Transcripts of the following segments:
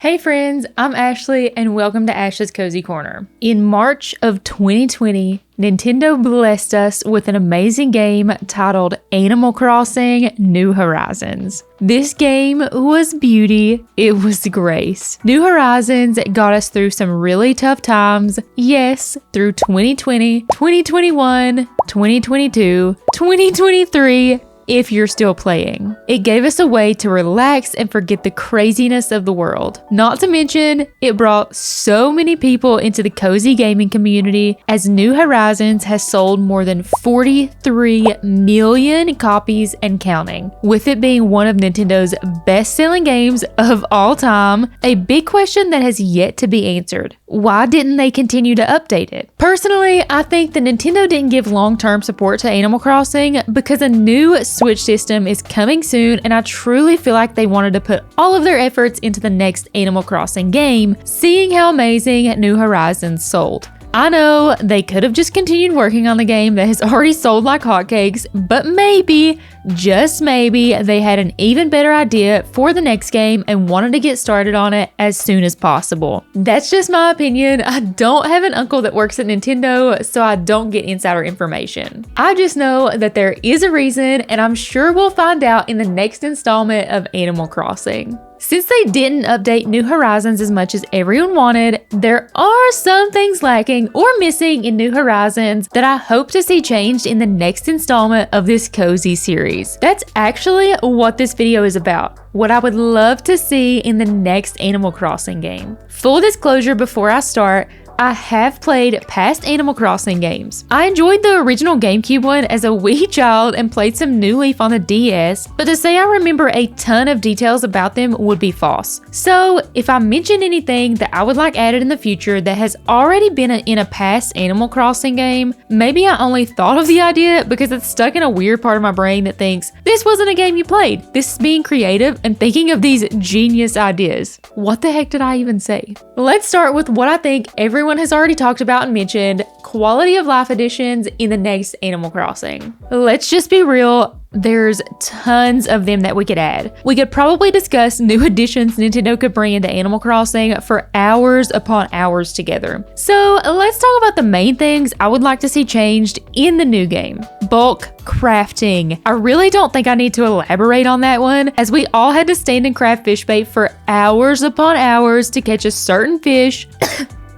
Hey friends, I'm Ashley and welcome to Ash's Cozy Corner. In March of 2020, Nintendo blessed us with an amazing game titled Animal Crossing: New Horizons. This game was beauty, it was grace. New Horizons got us through some really tough times, yes, through 2020, 2021, 2022, 2023, if you're still playing. It gave us a way to relax and forget the craziness of the world. Not to mention, it brought so many people into the cozy gaming community, as New Horizons has sold more than 43 million copies and counting. With it being one of Nintendo's best-selling games of all time, a big question that has yet to be answered: why didn't they continue to update it? Personally, I think that Nintendo didn't give long-term support to Animal Crossing because a new Switch system is coming soon, and I truly feel like they wanted to put all of their efforts into the next Animal Crossing game, seeing how amazing New Horizons sold. I know they could have just continued working on the game that has already sold like hotcakes, but maybe, just maybe, they had an even better idea for the next game and wanted to get started on it as soon as possible. That's just my opinion. I don't have an uncle that works at Nintendo, so I don't get insider information. I just know that there is a reason, and I'm sure we'll find out in the next installment of Animal Crossing. Since they didn't update New Horizons as much as everyone wanted, there are some things lacking or missing in New Horizons that I hope to see changed in the next installment of this cozy series. That's actually what this video is about. What I would love to see in the next Animal Crossing game. Full disclosure before I start, I have played past Animal Crossing games. I enjoyed the original GameCube one as a wee child and played some New Leaf on the DS, but to say I remember a ton of details about them would be false. So if I mention anything that I would like added in the future that has already been in a past Animal Crossing game, maybe I only thought of the idea because it's stuck in a weird part of my brain that thinks, this wasn't a game you played. This is being creative and thinking of these genius ideas. What the heck did I even say? Let's start with what I think everyone has already talked about and mentioned: quality of life additions in the next Animal Crossing. Let's just be real, there's tons of them that we could add. We could probably discuss new additions Nintendo could bring into Animal Crossing for hours upon hours together. So let's talk about the main things I would like to see changed in the new game. Bulk crafting. I really don't think I need to elaborate on that one, as we all had to stand and craft fish bait for hours upon hours to catch a certain fish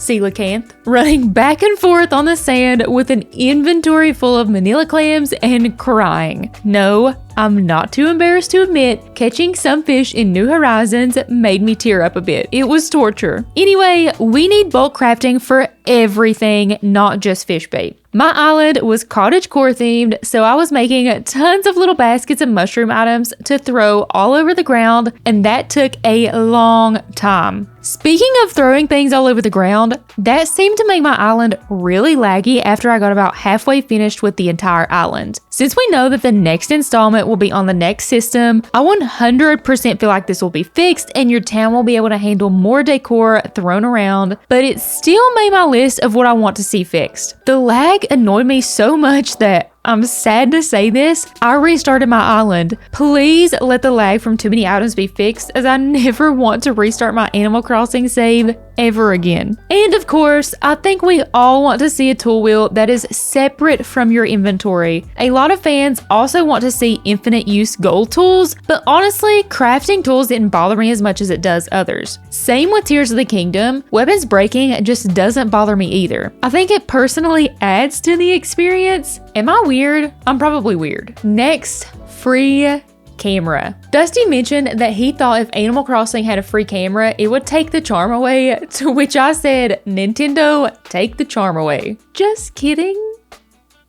coelacanth, running back and forth on the sand with an inventory full of manila clams and crying. No, I'm not too embarrassed to admit, catching some fish in New Horizons made me tear up a bit. It was torture. Anyway, we need bulk crafting for everything, not just fish bait. My island was cottagecore themed, so I was making tons of little baskets of mushroom items to throw all over the ground, and that took a long time. Speaking of throwing things all over the ground, that seemed to make my island really laggy after I got about halfway finished with the entire island. Since we know that the next installment will be on the next system, I 100% feel like this will be fixed and your town will be able to handle more decor thrown around, but it still made my list of what I want to see fixed. The lag annoyed me so much that, I'm sad to say this, I restarted my island. Please let the lag from too many items be fixed, as I never want to restart my Animal Crossing save ever again. And of course, I think we all want to see a tool wheel that is separate from your inventory. A lot of fans also want to see infinite use gold tools, but honestly, crafting tools didn't bother me as much as it does others. Same with Tears of the Kingdom, weapons breaking just doesn't bother me either. I think it personally adds to the experience. Am I weird? I'm probably weird. Next, free camera. Dusty mentioned that he thought if Animal Crossing had a free camera, it would take the charm away, to which I said, Nintendo, take the charm away. Just kidding.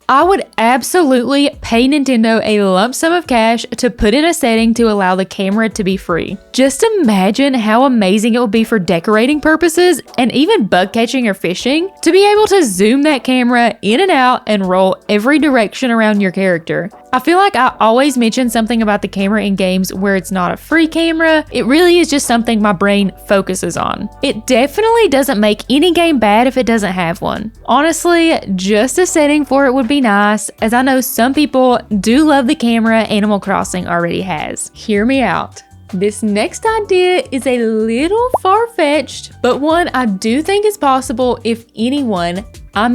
I would absolutely pay Nintendo a lump sum of cash to put in a setting to allow the camera to be free. Just imagine how amazing it would be for decorating purposes and even bug catching or fishing, to be able to zoom that camera in and out and roll every direction around your character. I feel like I always mention something about the camera in games where it's not a free camera. It really is just something my brain focuses on. It definitely doesn't make any game bad if it doesn't have one. Honestly, just a setting for it would be nice, as I know some people do love the camera Animal Crossing already has. Hear me out. This next idea is a little far-fetched, but one I do think is possible if anyone from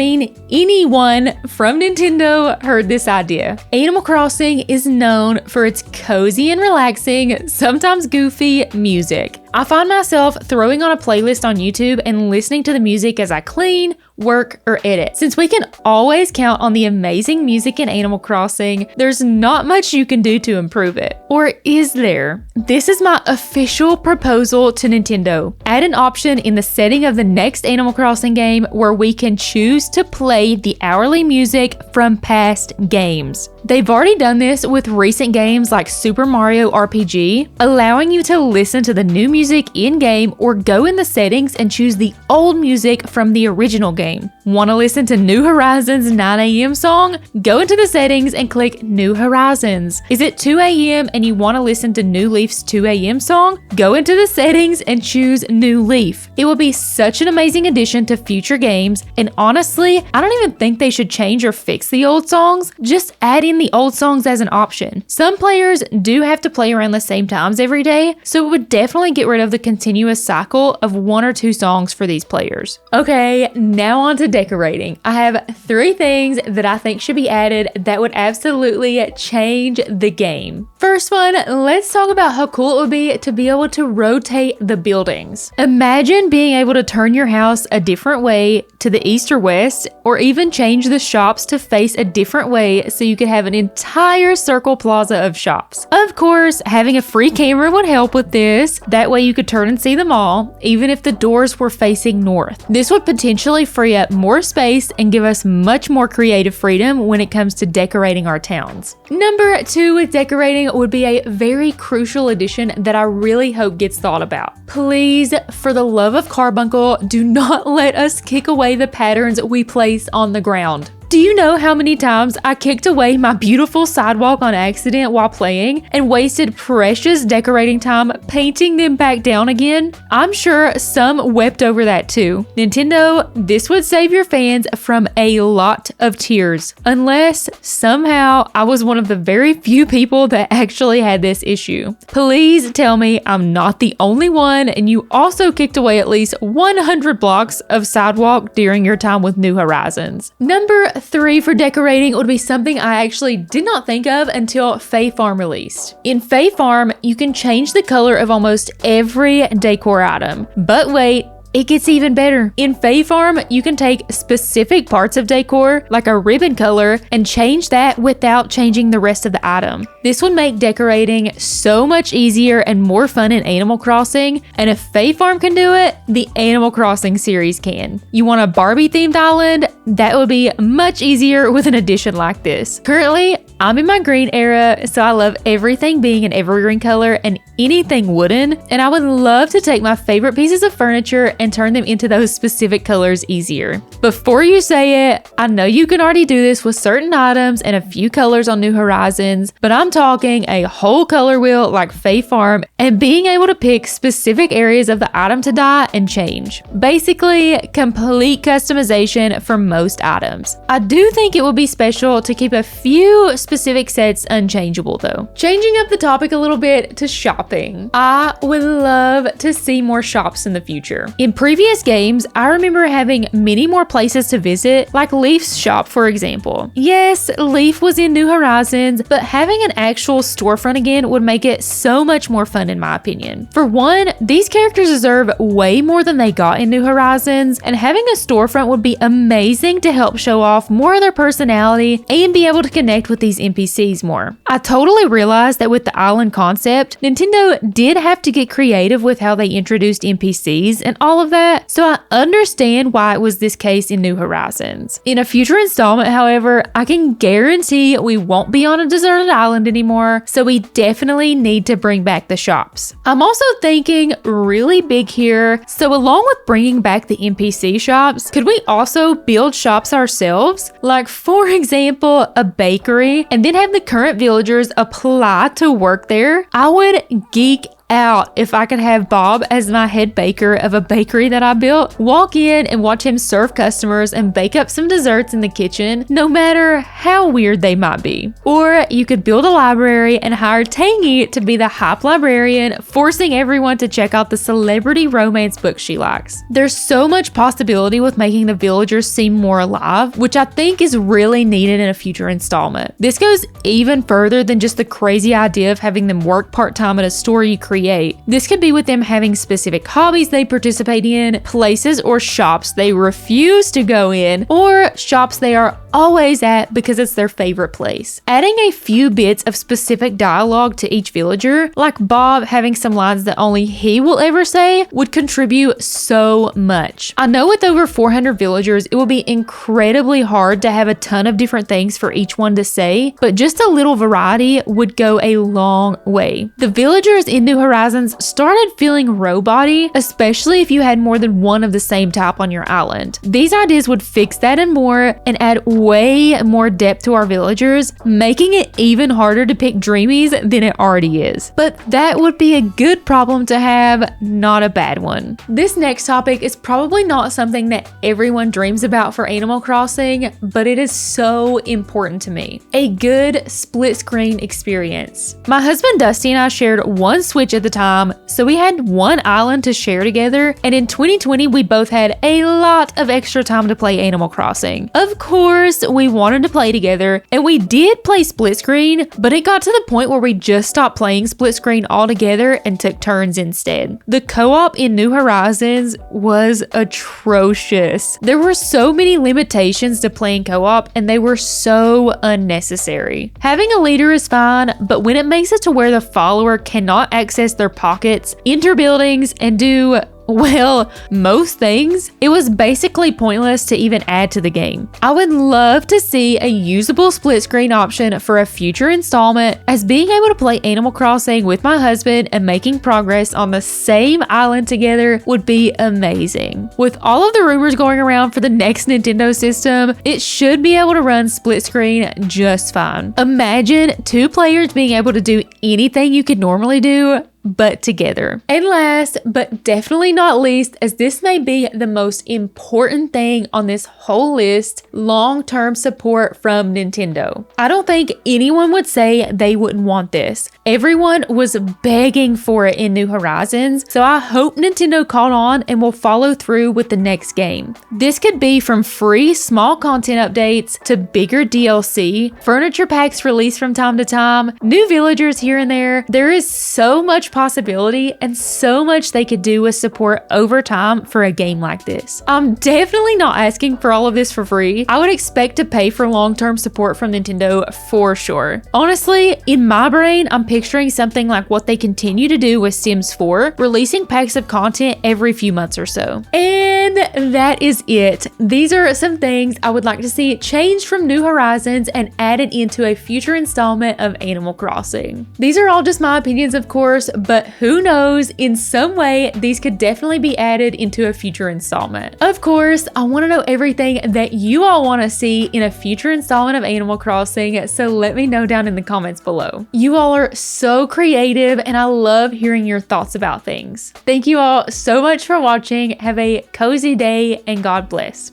Nintendo heard this idea. Animal Crossing is known for its cozy and relaxing, sometimes goofy music. I find myself throwing on a playlist on YouTube and listening to the music as I clean, work, or edit. Since we can always count on the amazing music in Animal Crossing, there's not much you can do to improve it. Or is there? This is my official proposal to Nintendo. Add an option in the setting of the next Animal Crossing game where we can choose to play the hourly music from past games. They've already done this with recent games like Super Mario RPG, allowing you to listen to the new music in-game or go in the settings and choose the old music from the original game. Want to listen to New Horizons 9 a.m. song? Go into the settings and click New Horizons. Is it 2 a.m. and you want to listen to New Leaf's 2 a.m. song? Go into the settings and choose New Leaf. It will be such an amazing addition to future games, and honestly, I don't even think they should change or fix the old songs. Just add in the old songs as an option. Some players do have to play around the same times every day, so it would definitely get rid of the continuous cycle of 1 or 2 songs for these players. Okay, now on to decorating. I have 3 things that I think should be added that would absolutely change the game. First one, let's talk about how cool it would be to be able to rotate the buildings. Imagine being able to turn your house a different way to the east or west, or even change the shops to face a different way so you could have an entire circle plaza of shops. Of course, having a free camera would help with this. That way you could turn and see them all, even if the doors were facing north. This would potentially free up more space and give us much more creative freedom when it comes to decorating our towns. Number 2 with decorating would be a very crucial addition that I really hope gets thought about. Please, for the love of carbuncle, do not let us kick away the patterns we place on the ground. Do you know how many times I kicked away my beautiful sidewalk on accident while playing and wasted precious decorating time painting them back down again? I'm sure some wept over that too. Nintendo, this would save your fans from a lot of tears, unless somehow I was one of the very few people that actually had this issue. Please tell me I'm not the only one and you also kicked away at least 100 blocks of sidewalk during your time with New Horizons. Number 3 for decorating would be something I actually did not think of until Fae Farm released. In Fae Farm, you can change the color of almost every decor item. But wait, it gets even better. In Fae Farm, you can take specific parts of decor, like a ribbon color, and change that without changing the rest of the item. This would make decorating so much easier and more fun in Animal Crossing, and if Fae Farm can do it, the Animal Crossing series can. You want a Barbie-themed island? That would be much easier with an addition like this. Currently, I'm in my green era, so I love everything being an evergreen color and anything wooden, and I would love to take my favorite pieces of furniture and turn them into those specific colors easier. Before you say it, I know you can already do this with certain items and a few colors on New Horizons, but I'm talking a whole color wheel like Fae Farm and being able to pick specific areas of the item to dye and change. Basically, complete customization for most items. I do think it would be special to keep a few specific sets unchangeable though. Changing up the topic a little bit to shopping. I would love to see more shops in the future. In previous games, I remember having many more places to visit, like Leaf's shop for example. Yes, Leaf was in New Horizons, but having an actual storefront again would make it so much more fun in my opinion. For one, these characters deserve way more than they got in New Horizons, and having a storefront would be amazing to help show off more of their personality and be able to connect with these NPCs more. I totally realized that with the island concept, Nintendo did have to get creative with how they introduced NPCs and all of that, so I understand why it was this case in New Horizons. In a future installment, however, I can guarantee we won't be on a deserted island anymore, so we definitely need to bring back the shops. I'm also thinking really big here, so along with bringing back the NPC shops, could we also build shops ourselves? Like for example, a bakery, and then have the current villagers apply to work there? I would geek out if I could have Bob as my head baker of a bakery that I built, walk in and watch him serve customers and bake up some desserts in the kitchen, no matter how weird they might be. Or you could build a library and hire Tangy to be the hype librarian, forcing everyone to check out the celebrity romance book she likes. There's so much possibility with making the villagers seem more alive, which I think is really needed in a future installment. This goes even further than just the crazy idea of having them work part-time at a store you create. This could be with them having specific hobbies they participate in, places or shops they refuse to go in, or shops they are always at because it's their favorite place. Adding a few bits of specific dialogue to each villager, like Bob having some lines that only he will ever say, would contribute so much. I know with over 400 villagers, it will be incredibly hard to have a ton of different things for each one to say, but just a little variety would go a long way. The villagers in New Horizons started feeling robot-y, especially if you had more than one of the same type on your island. These ideas would fix that and more, and add way more depth to our villagers, making it even harder to pick dreamies than it already is. But that would be a good problem to have, not a bad one. This next topic is probably not something that everyone dreams about for Animal Crossing, but it is so important to me. A good split screen experience. My husband Dusty and I shared one Switch at the time, so we had one island to share together, and in 2020 we both had a lot of extra time to play Animal Crossing. Of course, we wanted to play together, and we did play split screen, but it got to the point where we just stopped playing split screen altogether and took turns instead. The co-op in New Horizons was atrocious. There were so many limitations to playing co-op, and they were so unnecessary. Having a leader is fine, but when it makes it to where the follower cannot access their pockets, enter buildings, and do, well, most things, it was basically pointless to even add to the game. I would love to see a usable split screen option for a future installment, as being able to play Animal Crossing with my husband and making progress on the same island together would be amazing. With all of the rumors going around for the next Nintendo system, it should be able to run split screen just fine. Imagine two players being able to do anything you could normally do, but together. And last, but definitely not least, as this may be the most important thing on this whole list, long-term support from Nintendo. I don't think anyone would say they wouldn't want this. Everyone was begging for it in New Horizons, so I hope Nintendo caught on and will follow through with the next game. This could be from free small content updates to bigger DLC, furniture packs released from time to time, new villagers here and there. There is so much possibility and so much they could do with support over time for a game like this. I'm definitely not asking for all of this for free. I would expect to pay for long-term support from Nintendo for sure. Honestly, in my brain, I'm picturing something like what they continue to do with Sims 4, releasing packs of content every few months or so. And that is it. These are some things I would like to see changed from New Horizons and added into a future installment of Animal Crossing. These are all just my opinions, of course, but who knows, in some way, these could definitely be added into a future installment. Of course, I want to know everything that you all want to see in a future installment of Animal Crossing, so let me know down in the comments below. You all are so creative, and I love hearing your thoughts about things. Thank you all so much for watching. Have a cozy day, and God bless.